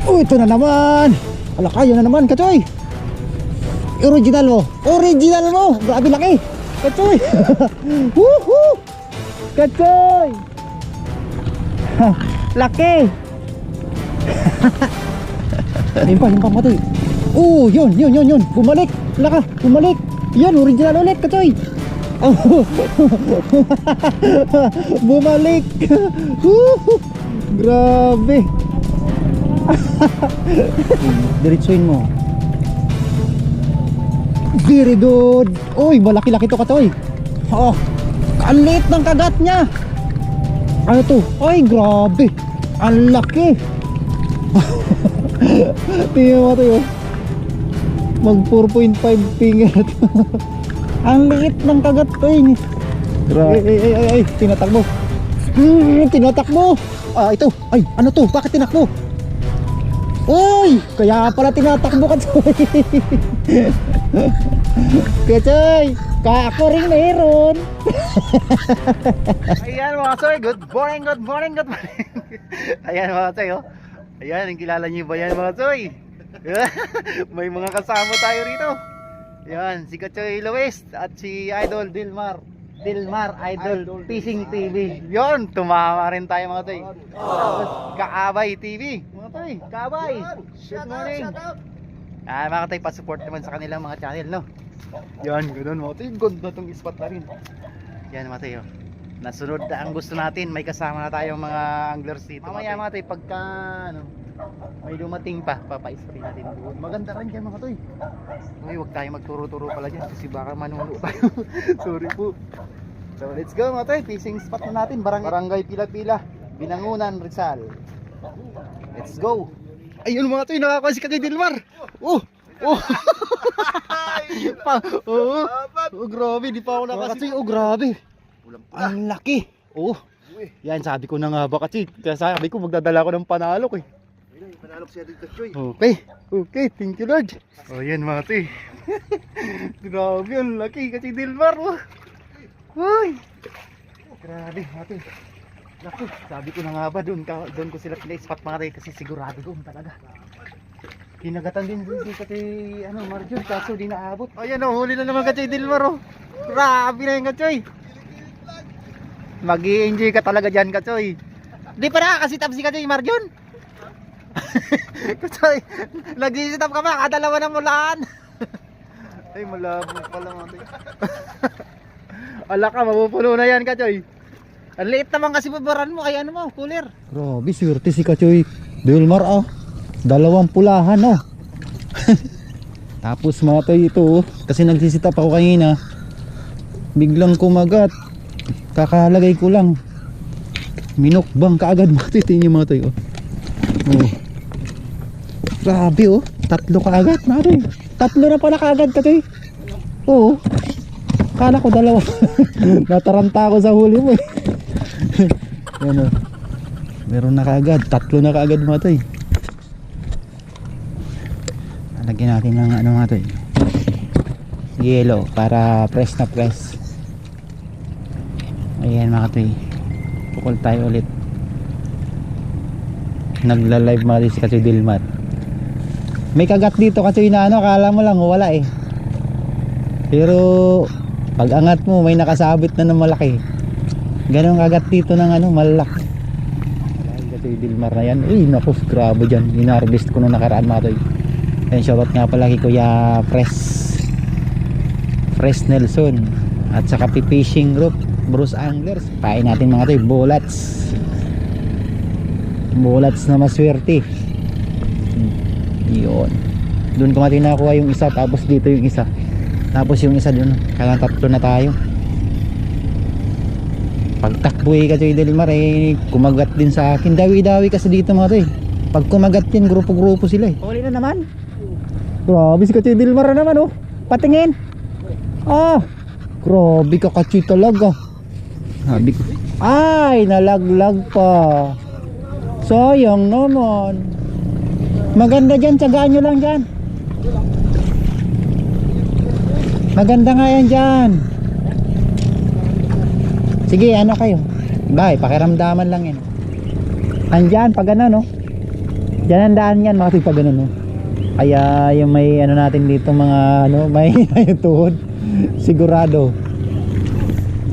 Oh, ito na naman. Ala, kaya na naman, Kachoy. Original mo. Original mo. Grabe laki. Kachoy. Woohoo. Kachoy. Laki. Limpa mo to. Oh, yun. Bumalik. Laka, bumalik. Yan, original ulit, Kachoy. Oh. Bumalik. Grabe. Diretsuin mo. Very good. Uy, malaki-laki to, Kachoy. Oh, ang liit ng kagat niya. Ano to? Ay, grabe. Ang laki. Tingnan mo to. Mag 4.5 finger. Ang liit ng kagat to. Ay, tinatakbo. Tinatakbo. Ah, ito. Ay, ano to? Bakit tinakbo? Uy, kaya pala tinatakbo ka, Choy. Kachoy, ako rin meron. Ayan mga Choy, good morning. Ayan mga Choy, oh. Ayan, kilala niyo ba yan mga Choy? May mga kasama tayo rito. Ayan, si Kachoy Luis at si Idol Dilmar Idol Fishing TV. Yon, tumama rin tayo mga Choy. Tapos Kaabay TV. Mga Choy, Kaabay. Good morning. Mga Choy, pa-support naman sa kanilang mga channel, no? Yan, ganoon mga Choy. Ganda tong spot na rin. Yan mga Choy, oh. Nasunod na ang gusto natin. May kasama na tayong mga anglers dito. Mamaya mga Choy, pagka may dumating pa, papa-spray natin. Maganda rin dyan mga Choy. Uy, huwag tayo magturo-turo pala dyan kasi baka manuno tayo. Sorry po. So let's go mga Choy. Fishing spot na natin. Barangay Pila-Pila, Binangunan, Rizal. Let's go. Ayun mga Choy, nakakuha si Kachoy Dilmar. Oh. Oh. Oh, grabe, di pa ako nakasi. Oh, grabe. Ang laki. Oh. Yan, sabi ko na nga ba kasi. Sabi ko magdadala ko ng panalok eh. Panalok siya dito, Choy. Okay, thank you Lord. Oh, yan mga Choy. Grabe, ang laki kasi Dilmar. Uy. Grabe, mga Choy. Laki. Sabi ko na nga ba doon ko sila pina-spot mga Choy kasi sigurado ko talaga. Kinagatan din si Kachoy Marjon kaso di naabot. Ayan oh, huli na naman Kachoy Dilmar oh. Grabe na yung Kachoy. Mag-i-enjoy ka talaga dyan Kachoy. Di pa nakakasitap si Kachoy Marjon. Kachoy, nag-i-sitap ka pa, kadalawa ng mulaan. Ay malabo pala mga Choy. Ala ka, mapupuno na yan Kachoy. Ang liit naman kasi babaran mo, kaya ano mo, cooler. Grabe, swerte si Kachoy Dilmar ah. Dalawang pulahan oh. Tapos mga Choy ito oh, kasi nagsisitap ako kanina. Biglang kumagat. Kakalagay ko lang. Minukbang kaagad mga Choy. Tingnan mga Choy oh. Oh. Grabe oh. Tatlo kaagad mga Choy. Tatlo na pala kaagad Kachoy. Oo. Kala ko dalawa. Nataranta ako sa huli mo eh. Yan oh. Meron na kaagad. Tatlo na kaagad mga Choy. Lagyan natin ng ano mga Choy, yellow para press na press. Ayan mga Choy, pukol tayo ulit. Nagla-live mga Choy si Kachoy Dilmar. May kagat dito Kachoy na ano, akala mo lang wala eh, pero pag angat mo may nakasabit na ng malaki. Ganun kagat dito ng ano, malaki. Kachoy Dilmar na yan. Uy naku, grabe dyan. Hinarvest ko nung nakaraan mga Choy. And shoutout nga pala kay Kuya Fresh Nelson at saka Fishing Group Bruce Anglers. Pain natin mga Choy, bullets na maswerte. Yun, doon ko nga tinakuha yung isa, tapos dito yung isa, tapos yung isa doon. Kaya tatlo na tayo. Pagtakbo eh Kachoy Dilmar eh, kumagat din sa akin. Dawi-dawi kasi dito mga Choy. Pag kumagat din, grupo-grupo sila eh. Huli na naman. Grabe si Kachoy Dilmar na naman oh. Patingin. Ah, grabe ka Kachoy talaga. Sabi ko, ay nalaglag pa. Sayang naman. Maganda dyan, tsagaan nyo lang dyan. Maganda nga yan dyan. Sige, ano kayo? Bye, pakiramdaman lang yan. Andyan, pag ano no. Diyan ang daan yan mga toy pag ganun, no? Kaya yung may ano natin dito mga ano, may tuhod sigurado.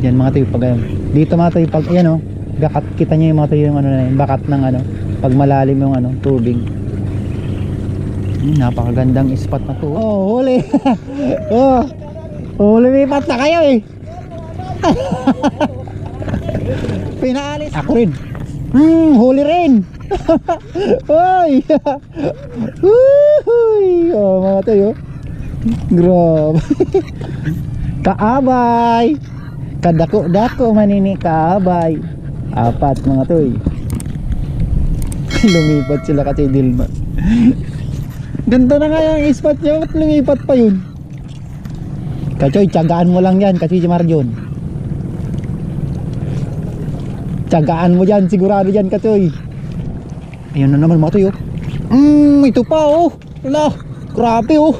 Yan mga toy pag ganun. Dito mga toy pag ayan, oh, gakat kita niyo yung mga toy yung ano na yun, bakat ng ano pag malalim yung ano tubig. Napakagandang spot na to. Oh, huli. Oh, lumipat na kayo eh. Pinaalis ako rin. Huli rin. Hoy. Uy. Oh, mga tayo. Grabe. Kaabay. Kadako-dako manini kaabay. 4 mga toy. Lumipat sila kasi Dilma. Ganda na nga yung spot niya. Ba't lumipat pa yun? Kachoy, tiyagaan mo lang yan kasi si Marjon. Tiyagaan mo dyan, sigurado dyan Kachoy. Ayun na naman mga toy, oh. Ito pa, oh. Wala, grabe, oh.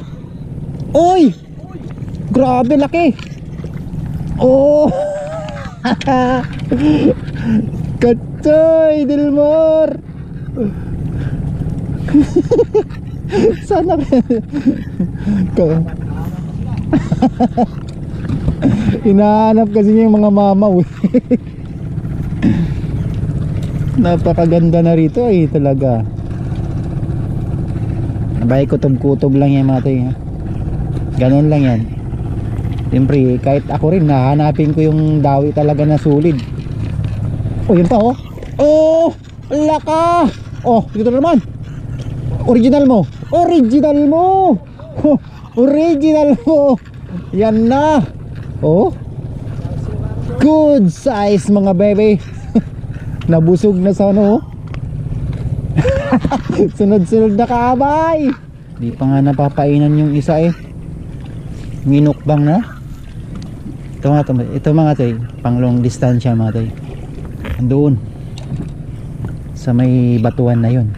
Oy, grabe laki. Oh. Kachoy, Dilmar. Sana hinahanap kasi niya yung mga mamaw. Napakaganda na rito ay talaga. Abay kutob-kutob lang yan mga tayo, ha? Ganun lang yan. Siyempre kahit ako rin nahanapin ko yung dawi talaga na sulid. Oh yun pa, oh. Oh laka. Oh dito naman. Original mo. Original mo. Original mo. Yan na. Oh. Good size mga baby. Nabusog na sa ano. Sunod-sunod na kaabay. Di pa nga napapainan yung isa eh. Minukbang na. Ito mga toy, pang long distansya mga toy. Doon sa may batuan na yun.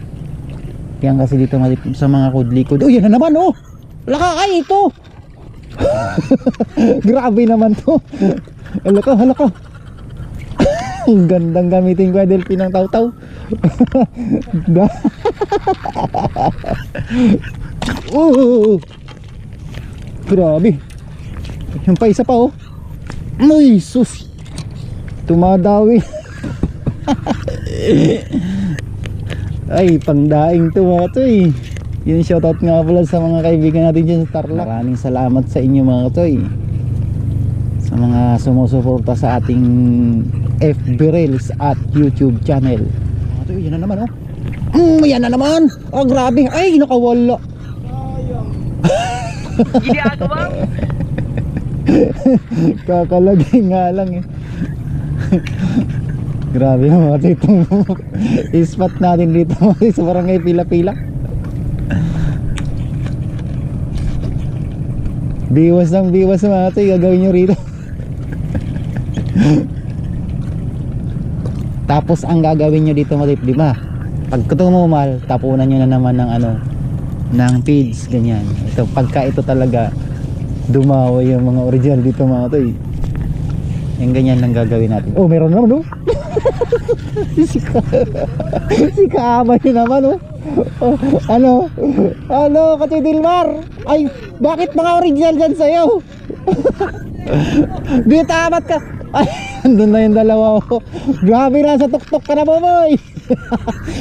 Yan kasi dito sa mga kudlikod. Oh yan na naman, oh. Laka ay ito. Grabe naman to. Halaka. Ang gandang gamitin ko Delphi ng taw-taw. Grabe. Yung pa isa pa, oh. Ay sus. Tumadawi. Ay pangdaing to mga toy. Yun, shoutout nga pala sa mga kaibigan natin dyan sa Tarlac. Maraming salamat sa inyo mga toy, sa mga sumusuporta sa ating FB Reels at YouTube channel. Mga toy, yan na naman, oh. Yan na naman. Oh grabe. Ay nakawala. Ginagawa. Kakalagay nga lang eh. Grabe mga toy, itong spot natin dito sa barangay Pila-Pila. Biwas ng biwas mga toy, gagawin nyo rito. Tapos ang gagawin nyo dito mga toy, di ba? Pag tumumal, tapunan nyo na naman ng ano, ng feeds, ganyan. Ito, pagka ito talaga dumawa yung mga original dito mga toy, yung ganyan lang gagawin natin. Oh meron naman, oh. Si kaabay naman, oh. Oh, ano Kachoy Dilmar, ay bakit mga original dyan sa'yo? Di tamat ka. Ay andun na yung dalawa, oh. Grabe na sa tuktok ka na boy.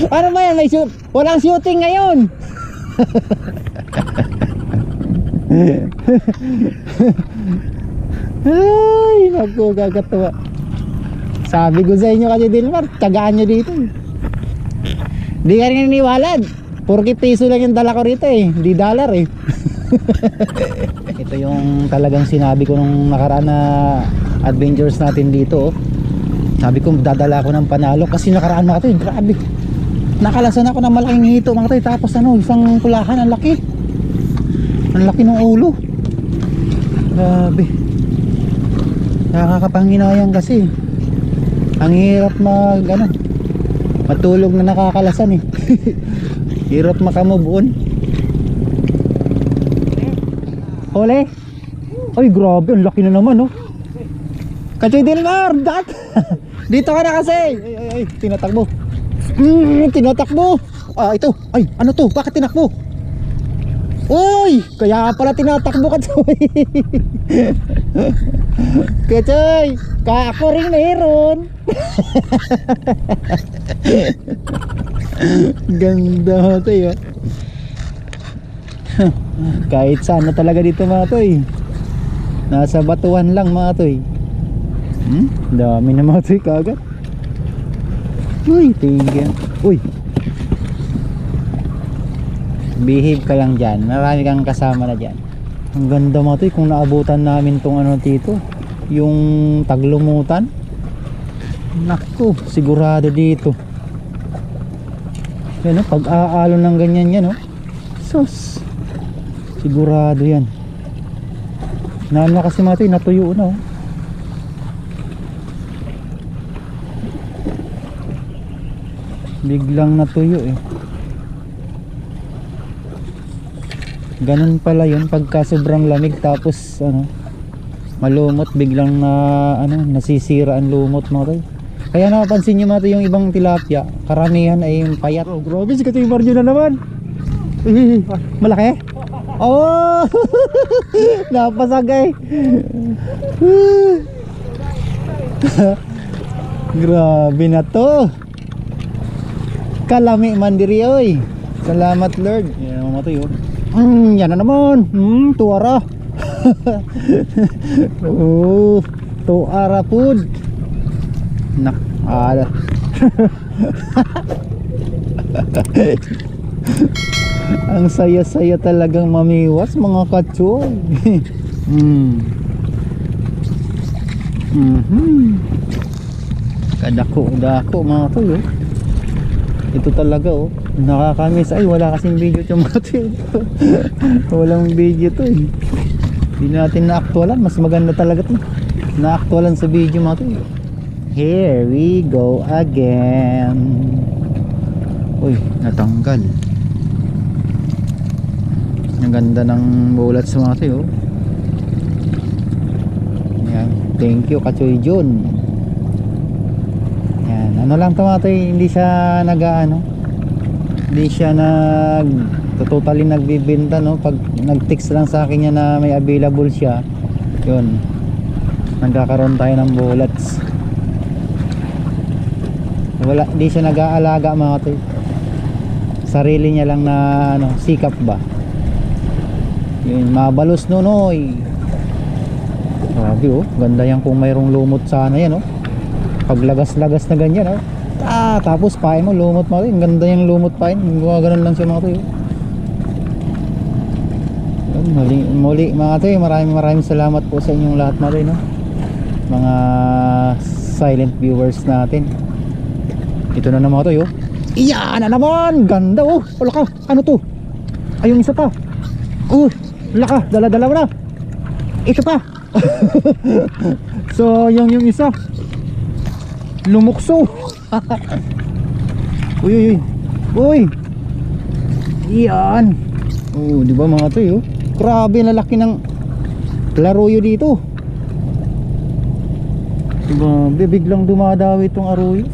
Ano ba yan, walang shooting ngayon. Ay naku, gagatawa. Sabi ko sa inyo Kachoy Dilmar, tiyagaan nyo dito. Di ka rin naniwalad. 40 piso lang yung dala ko rito eh, di dollar eh. Ito yung talagang sinabi ko nung nakaraan na adventures natin dito, oh. Sabi ko dadala ko ng panalo kasi nakaraan mga toy, grabe. Nakalasan ako ng malaking hito mga toy, tapos ano, isang pulahan, ang laki. Ang laki ng ulo. Grabe. Nakakapanghinayang kasi. Ang hirap matulog na nakakalasan eh. Hirap makamove on. Huli. Ay grabe, ang laki na naman, oh. Kachoy Dilmar, dito ka na kasi. Ay, tinatakbo. Tinatakbo. ito. Ay, ano to? Bakit tinakbo? Uy! Kaya pala tinatakbo ka, Choy. Kaya, Choy, ako rin meron. Ganda mo, Toy, oh. Kahit saan na talaga dito, mga Toy. Nasa batuan lang, mga Toy. Dami na, mga Toy, kagad. Uy, tingin. Uy, behave ka lang dyan, marami kang kasama na dyan. Ang ganda mo, Toy, kung naabutan namin tong ano dito, yung taglumutan. Naku, sigurado dito. Yan, pag-aalon ng ganyan yan, sus, sigurado yan. Naan na kasi, mga Toy, natuyo na, biglang natuyo, ganun pala yun pagka sobrang lamig, tapos malumot, biglang nasisira ang lumot, mga Toy. Kaya napapansin nyo, mga Toy, yung ibang tilapia karamihan ay yung payat. Grabe, si Katoy Mario na naman. Malaki? Oh. Napasagay. Grabe na to. Kalami man diri, oy. Salamat, Lord. Yan, mga Toy, yan na naman. Tuara. Tuara food. Ang saya-saya talagang mamiwas, mga katsoy. Kadako-dako, mga Toy, ito talaga, nakakamiss. Ay, wala kasing video ito, mga Toy. Walang video to, hindi natin na-actualan. Mas maganda talaga to, na-actualan sa video, mga Toy. Here we go again. Uy, natanggal. Ang ganda ng bulat sa mga Toy, yan. Thank you, Kachoy Jun. Yan, ano lang to, mga Toy, hindi siya hindi siya totally nagbibenta, pag nag-text lang sa akin niya na may available siya, yun, nagkakaroon tayo ng bullets. Wala, hindi siya nag-aalaga, mga Toy. Sarili niya lang na sikap ba, yun, mabalos nunoy. Grabe, ganda yan kung mayroong lumot sana yan, paglagas-lagas na ganyan, tapos pain mo lumot, mga Toy. Ang ganda yung lumot pain, gano'n lang siya, mga Toy. Muli, mga Toy, maraming salamat po sa inyong lahat, mga Toy, mga silent viewers natin. Ito na naman, mga Toy, iyan na naman, ganda, wala ka, ano to, ay yung isa pa, wala ka, dala-dala mo na, ito pa. So yung isa lumukso. Uy, iyan, di ba, mga Toy, grabe, lalaki ng laruyo dito. Grabe, biglang dumadawi itong aruyo.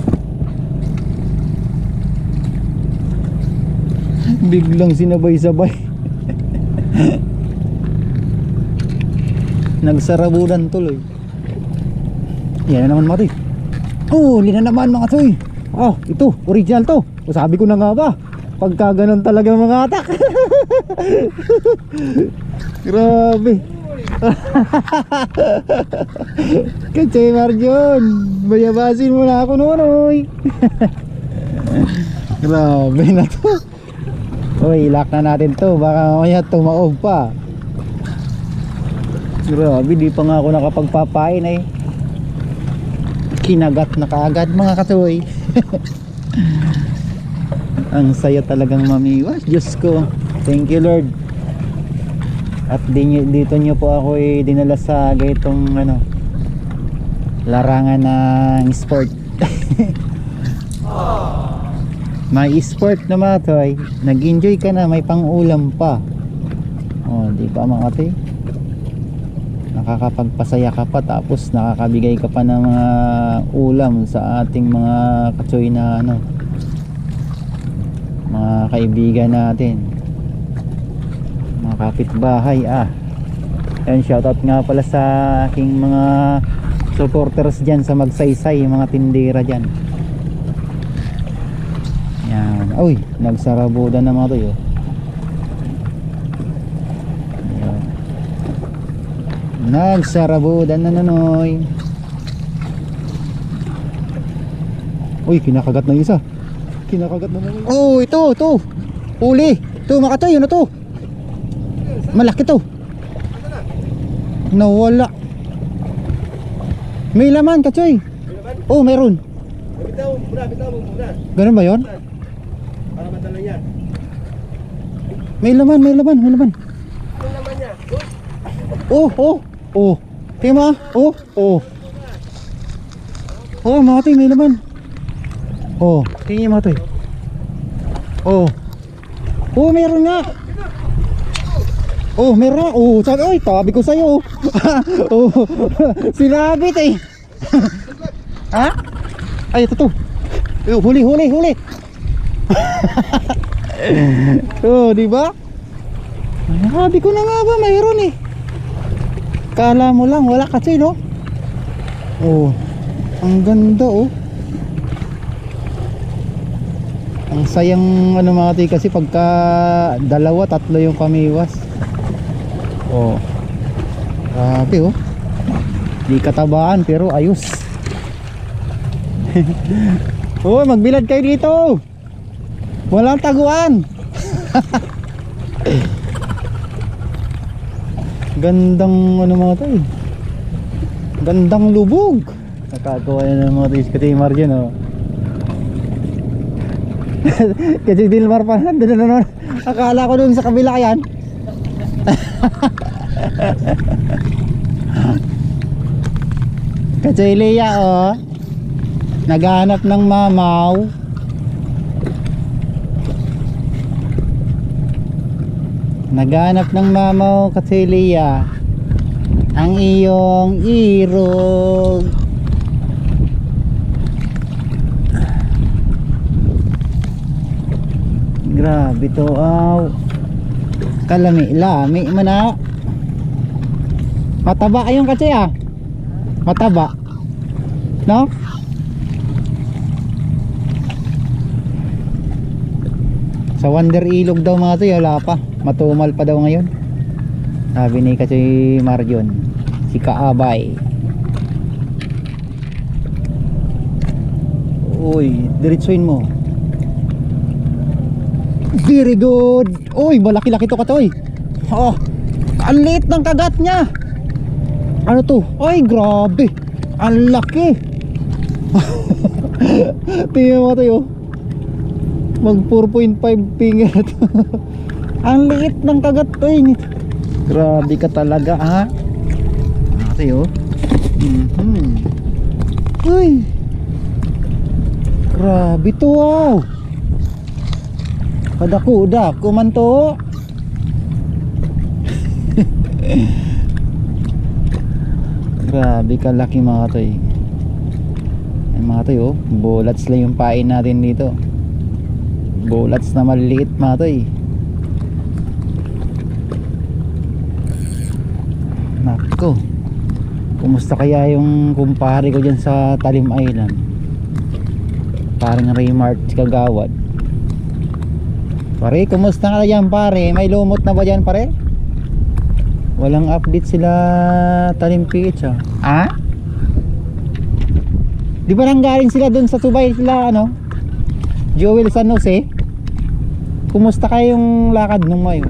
Biglang sinabay-sabay. Nagsarabunan tuloy. Yan na naman, mga Toy. Huli na naman, mga Toy. Ito, original to. Sabi ko na nga ba, pagka ganun talaga mga atak. Grabe. Kachoy Marjon, bayabasin mo na ako noon, oy. Grabe na to. Uy, ilak na natin to, baka mamaya tumaob pa. Grabe, di pa nga ako nakapagpapain, kinagat na kaagad, mga katoy. Ang saya talagang mamiwas, Diyos ko. Thank you, Lord. At dito nyo po ako dinala sa gaytong larangan ng sport. May sport na, mga Toy. Nag-enjoy ka na, may pang-ulam pa. Di ba, mga Toy? Nakakapagpasaya ka pa, tapos nakakabigay ka pa ng mga ulam sa ating mga kachoy na mga kaibigan natin, mga kapitbahay. Ayan, shoutout nga pala sa aking mga supporters dyan sa Magsaysay, mga tindera dyan. Yan. Uy, nagsarabudan na mga to yun. Yan. Nagsarabudan na nanoy. Uy, kinakagat na isa. Kinakagat na naman. Oh, ito. Uli. Ito, makatoy, yun na to. Malaki to. Nawala. May laman, Kachoy. Oh, meron. Bitaw mo muna. Ganun ba yun? Para madala yan. May laman. Ano naman niya? Oh. Tingnan mo. Oh, mga toy, may laman. Oh, tingnan mo toy. Oh, meron nga. Oh, meron nga. Oh, tabi ko sa'yo. Oh, sinabit eh. Ha? Ay, ito to. Huli. Oh, di ba? Sabi ko na nga ba, mayroon eh. Kala mo lang, wala kasi, no? Oh, ang ganda, oh. Ang sayang, mga tayo, kasi pagka dalawa, tatlo yung kamiwas. Oh, grabe, oh. Di katabaan, pero ayos. Oh, magbilad kayo dito. Walang taguan. Gandang mga to eh. Gandang lubog. Nakagawa na ng mga to si Timar dyan, oh. Kasi Dilmar pa doon. Akala ko doon sa kabila yan. Kasi Leia, oh, naghahanap ng mamaw. Naghahanap ng mamaw kasi Leia. Ang iyong irog. Grabe to, aw. Kalami-lami man na. Mataba ayong kasi mataba, no? Sa Wonder Ilog daw mga to, wala pa, matumal pa daw ngayon, sabi ni kasi Marion, si Kaabay. Uy, diretsuin mo. Very good. Uy, malaki-laki to katoy. Oh, ang liit ng kagat niya. Ano to? Ay, grabe. Ang laki. Tingnan mo tayo. Mag 4.5 finger to. Ang liit ng kagat to. Grabe ka talaga, ha? Tayo. Uy. Grabe to, wow. Dako man to. Grabe kalaki mga toy. Ay mga toy, oh, bullets lang yung pain natin dito. Bullets na maliliit mga toy. Nako, kumusta kaya yung kumpare ko dyan sa Talim Island? Parang Raymart Kagawad. Pare, kumusta ka na dyan pare? May lumot na ba dyan pare? Walang update sila Talim PH, ah? Di ba nanggaling sila dun sa Subay sila, Joel San Jose? Kumusta kayong lakad nung mayo?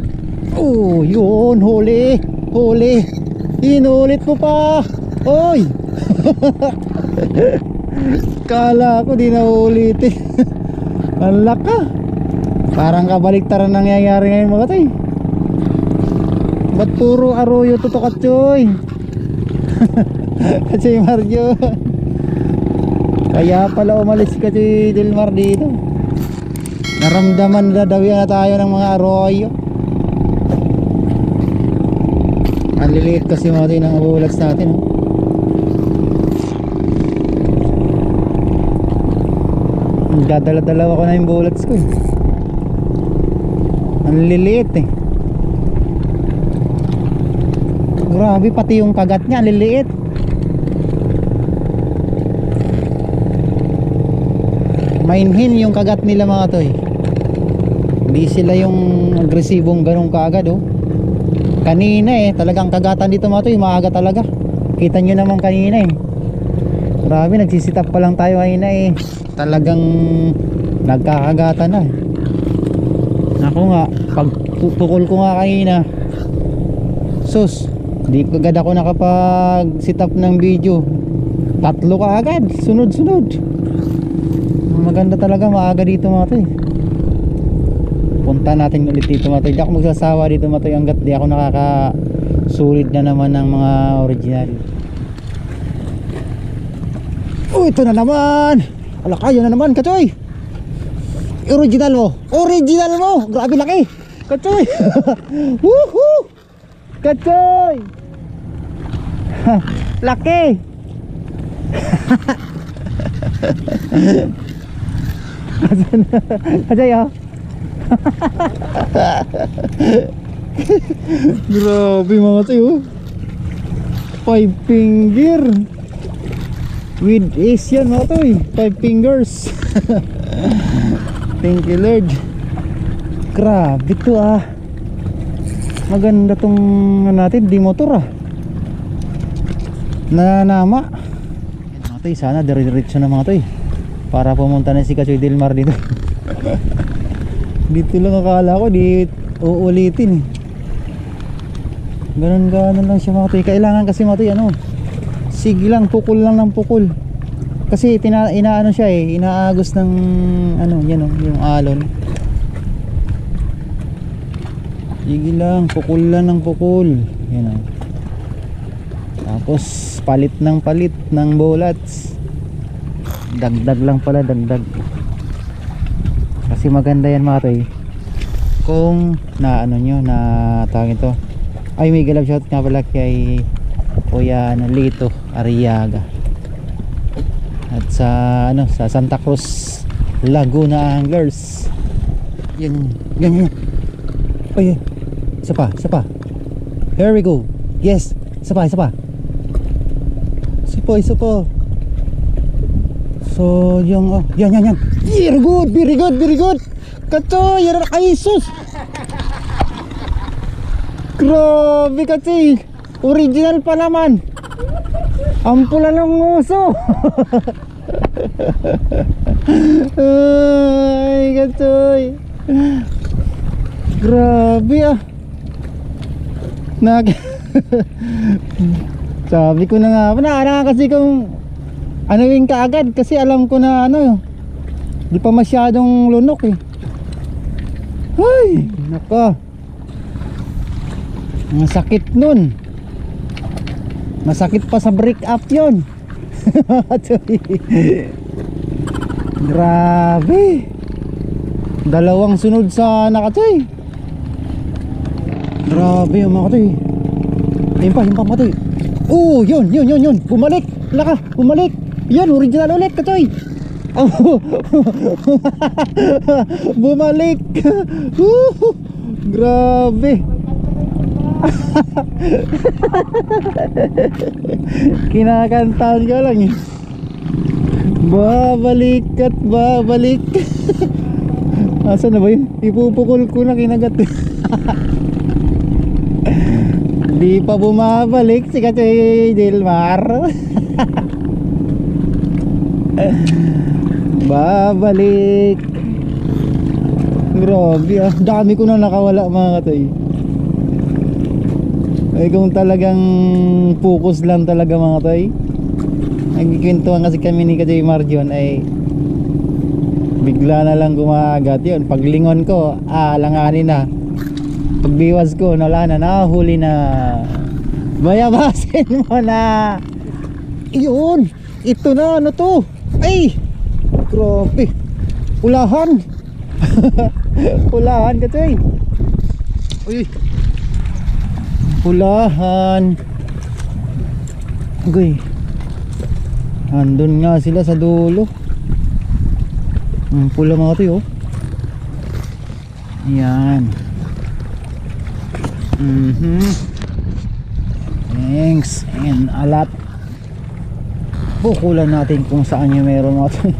Oh, yun, huli. Inulit mo pa. Oy. Kala ko di na ulitin. Ang laka. Parang kabaliktaran nangyayari ngayon mga tay. Ba't puro arroyo to Katsoy? Kasi Mario. Kaya pala umalis kasi Dilmar dito. Naramdaman na daw na tayo ng mga arroyo. Ang liliit kasi mga tay ng bullets natin, Dadala-dalawa ko na yung bullets ko, Ang liliit eh. Grabe, pati yung kagat niya, ang liliit. Mainhin yung kagat nila mga toy. Hindi sila yung agresibong ganong kaagad oh. Kanina eh, talagang kagatan dito mga toy, maaga talaga. Kita nyo naman kanina eh. Grabe, nagsisitap pa lang tayo kanina eh. Talagang nagkakagatan na eh. Ako nga, pag tukol ko nga kanina, sus, di agad ako nakapag sit up ng video. 3 ka agad, sunod-sunod. Maganda talaga, maaga dito mga toy. Punta natin ulit dito mga toy. Di ako magsasawa dito mga toy hanggat di ako nakakasulit na naman ng mga original. Oh, ito na naman. Ala, kayo na naman Kachoy. Original mo. Original mo. Grabe laki Kachoy. Woohoo Kachoy. Laki. Kachoy oh. Grabe mga toy oh. 5 finger with ace yan mga toy. 5 fingers. Thank you Lord. Grabe to ah. Maganda tong natin, di motor ah. Nanama. Mga toy, sana dire-diretso na mga toy para pumunta na si Kachoy Delmar dito. Dito lang akala ko, di uulitin eh. Ganon lang siya mga toy. Kailangan kasi mga toy ano, sige lang, pukul lang ng pukul. Kasi inaano siya eh, inaagos ng ano, yan oh, yung alon. Sige lang, pukul lang ng pukul. Yan oh. Tapos palit ng bullets. Dagdag lang pala, dagdag. Kasi maganda yan mga toy. Kung na ano nyo, na tawag ito. Ay, may galab shot nga pala kay Kuya Lito Arriaga. At sa ano, sa Santa Cruz Laguna Anglers. Yan. Ay, isa pa. Here we go. Yes, isa pa. Isa pa. So, yung yan. Very good. Kachoy, yan kay Jesus. Grabe Kachoy. Original pa naman. Ampula ng nguso. Ay, Kachoy. Grabe ah. Sabi ko na nga kasi kung ano yung kaagad, kasi alam ko na ano, di pa masyadong lunok eh. Ay, naka. Masakit nun. Masakit pa sa break up yun. Grabe. Dalawang sunod sa nakatoy. Grabe yung mga katoy. Himpa mga katoy. Oh, yun. Bumalik. Laka, bumalik. Yan, original ulit katoy. Oh. Bumalik. Grabe. Kinakantahan ka lang eh. Babalik. Asan na ba yun? Ipupukul ko na kinagat. Di pa bumabalik si Kachoy Delmar. Babalik. Grabe ah. Dami ko na nakawala mga katoy. Ay kung talagang focus lang talaga mga katoy. Nagkikwentuhan kasi kami ni Kachoy Marjon ay bigla na lang gumagat yun. Paglingon ko, alanganin na. Pagbiwas ko, wala na, nahuli na. Bayabasin mo na. Iyon, ito na, ano to? Ay, grabe. Ulahan. Ulahan Kachoy. Uy. Ulahan. Uy. Andun nga sila sa dulo. Pula mga Kachoy oh. Yan. Thanks. And a lot. Bukulan natin kung saan yung meron mga to.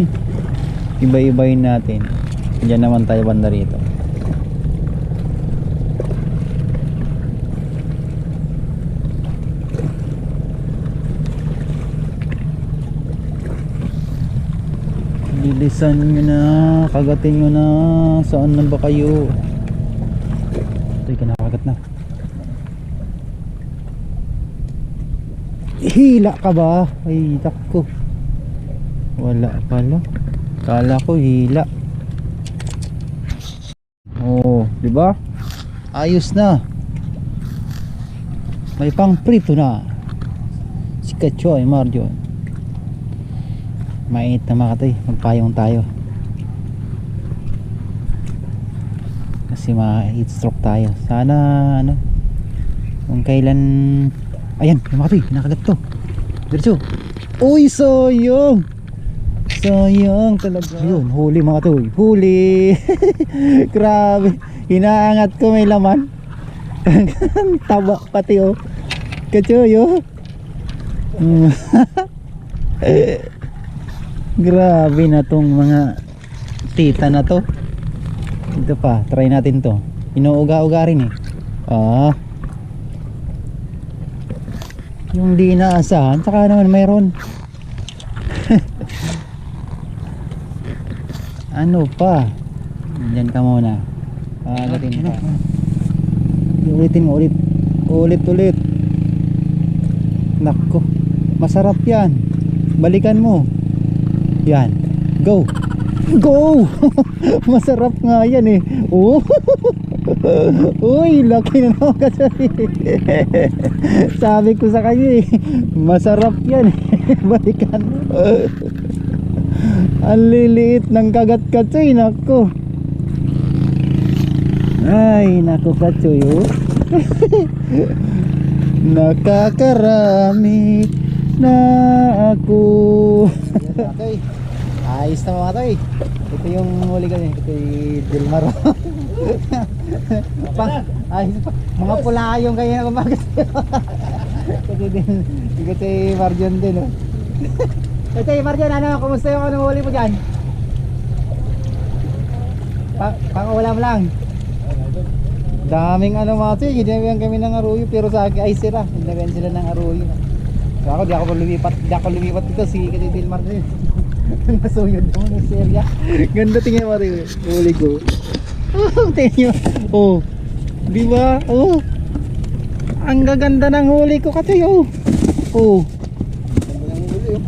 Iba-ibayin natin. Diyan naman tayo banda rito. Bilisan nyo na, kagatin nyo na. Saan na ba kayo? Ito'y kinakagat na. Hila ka ba? Ay, takko. Wala pala. Kala ko hila. Oh, di ba? Ayos na. May pang prito na. Sikat Choy Marjo. Mainit na mga katoy. Magpayong tayo. Kasi ma-heat stroke tayo. Sana ano, kung kailan. Ayan, mga katoy, kinakagat to. Diretso. Uy, soyong. Sayang talaga. Ayun, huli mga katoy. Huli. Grabe. Hinaangat ko, may laman. Taba pati oh. Kachoy oh. Grabe na tong mga tita na to. Ito pa, try natin to. Inuuga-uga rin eh. Yung di inaasahan, saka naman mayroon. Ano pa? Diyan ka muna. Agatin pa. Ulitin mo ulit. Ulit. Nako. Masarap yan. Balikan mo. Yan. Go. Go. Masarap nga yan eh. Oh. Uy, laki na naman kasi. Sabi ko sa kanya eh, masarap yan. Balikan mo. Ang liliit ng kagat katsoy. Nako. Ay, nako katsoy oh. Nakakarami na ako. Okay. Ayos na mga toy. Ito yung huli ko eh. Ito yung Dilmar. Ayos pa. Mga pula yung kaya na kumagat. Kasi din. Ito yung Marjon din oh. Ito yung Marjon, ano? Kumusta yung anong huli mo dyan? Pang-ulam lang. Daming ano mga toy. Ginabihan kami ng aruyo. Pero sa akin ay sira. Ginabihan sila ng aruyo. So ako di ako lumipat dito. Si kasi Dilmar din. Nasuyod mo ng serya. Ganda tingin mo rin. Huli ko. Oh, tingin mo. Oh. Di ba? Oh. Ang gaganda ng huli ko kasi oh. Oh.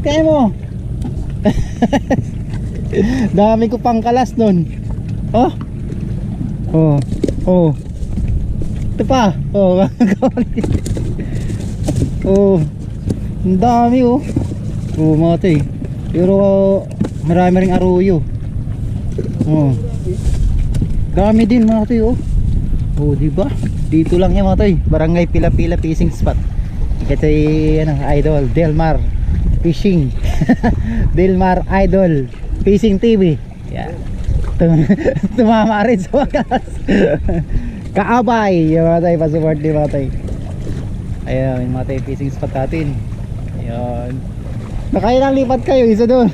Kaya mo. Dami ko pang kalas nun. Oh. Oh. Oh. Ito pa. Oh. Oh. Ang dami oh. Oh mga toy. Pero marami ring aruyo. Oh. Dami din mga toy oh. Oh, di ba? Dito lang 'yan mga toy. Barangay Pila-Pila Fishing Spot. Kasi ano, Idol Delmar Fishing. Delmar Idol Fishing TV. Yan. Tumama rin sa wakas. Kaabay, yung mga toy, pa-support din mga toy. Ayun, yung mga toy fishing spot natin. Ayun. Nakailang lipat kayo, isa doon.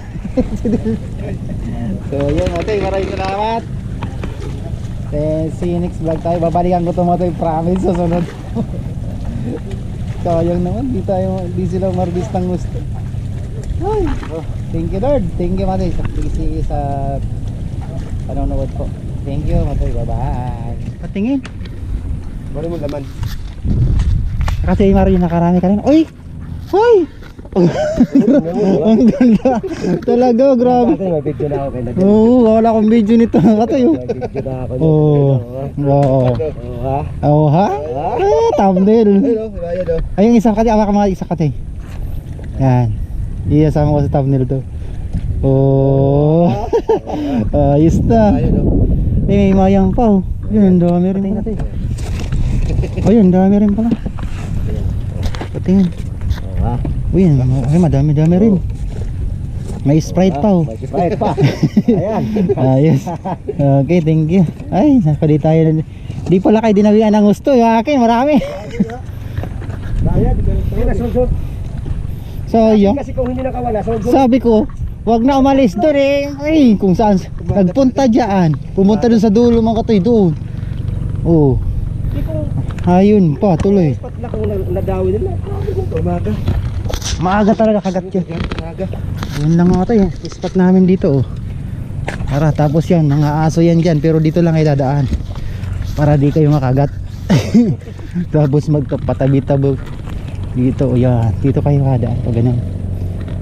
So yun mga toy, maraming salamat. See you next vlog tayo. Babalikan ko ito mga toy, promise sa sunod. Sayang naman, di sila marbis ng gusto. Ay, thank you Lord. Thank you mga toy sa panonood po. Thank you mga toy, bye bye. Patingin. Bari mo laman. Kasi Mario nakarami ka rin. Uy! Uy! Ang ganda. Talaga, grabe. May video na ako kay Nadine. Oo, wala akong video nito. Katayo. May video na ako. Oo. Oo. Ha? Oo ha? Thumbnail. Hello, bayad oh. Ay, yung isang kati. Awak mga isa kati. Yan. Iyasama ko sa thumbnail to. Oo. Ayos na. Bayad oh. May mayang pa oh. Yun, dami rin pala. Ayun, dami rin pala. Patingin. Ha? Uy, madami rin. May Sprite pa oh. May Sprite pa. Ayan. Ayos. Okay, thank you. Ay, nakali tayo. Di pala kayo dinawian ng gusto. Yung akin, marami. Bayad. Hindi na sunod. So, yun. Kasi kung hindi nakawala, sunod. Sabi ko, wag na umalis doon eh. Ay, kung saan. Nagpunta dyan. Pumunta doon sa dulo mga katoy doon. Oo. Ayun pa, tuloy. Pat na kung nadawi nila. Umaga. Maaga talaga kagat yun. Umaga. Yun lang mga katoy. Spot namin dito oh. Tara, tapos yan. Mga aso yan dyan. Pero dito lang ay dadaan. Para di kayo makagat. Tapos magkapatabi-tabog. Dito, o yan. Dito kayo kadaan. Pag ganun.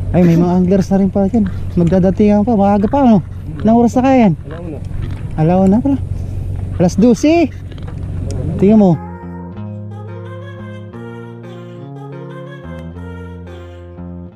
Ay, may mga anglers na rin pa dyan. Magdadatingan pa. Maaga pa ano. Anong oras na kaya yan? Alam mo na. Alaw na pala. Alas 12. Tingnan mo.